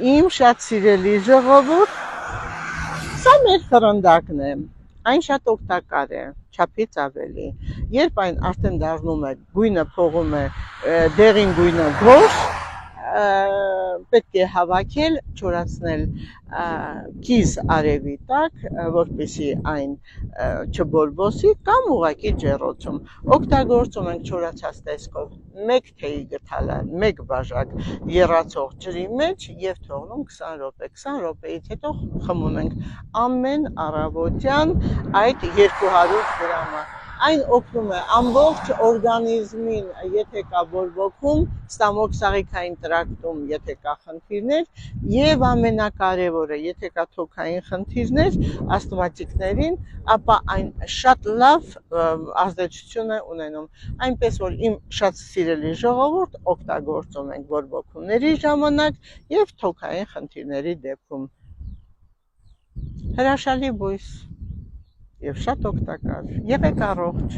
Իմ շատ սիրելի ժողովուրդ, սա մեր խրնդակն է, այն շատ օգտակար է, չափից ավելի, երբ այն արդեն դառնում է, գույնը փողում է, դեղին գույնը գորշ, պետք է հավաքել, չորացնել կիզ արևի տակ, որպեսզի այն չբորբոսի կամ ուղղակի ջեռոցում։ Օգտագործում ենք չորացած տեսքով մեկ թեյի գթալը, մեկ բաժակ եռացող ջրի մեջ եւ թողնում 20 րոպե։ 20 րոպեից հետո խմում ենք ամեն առավոտյան այդ 200 գրամը։ Այն օգնում է ամբողջ օրգանիզմին, եթե կա բորբոքում, ստամոքսաղիքային տրակտում, եթե կա խնդիրներ, եւ ամենակարևորը, եթե կա թոքային խնդիրներ ասթմատիկներին, ապա այն շատ լավ ազդեցություն է ունենում։ Այնպես որ իմ շատ սիրելի ժողովուրդ, օգտագործում ենք բորբոքումների ժամանակ եւ թոքային խնդիրների դեպքում։ Հրաշալի բույս եւ շատ օգտակար։ Եղեք առողջ։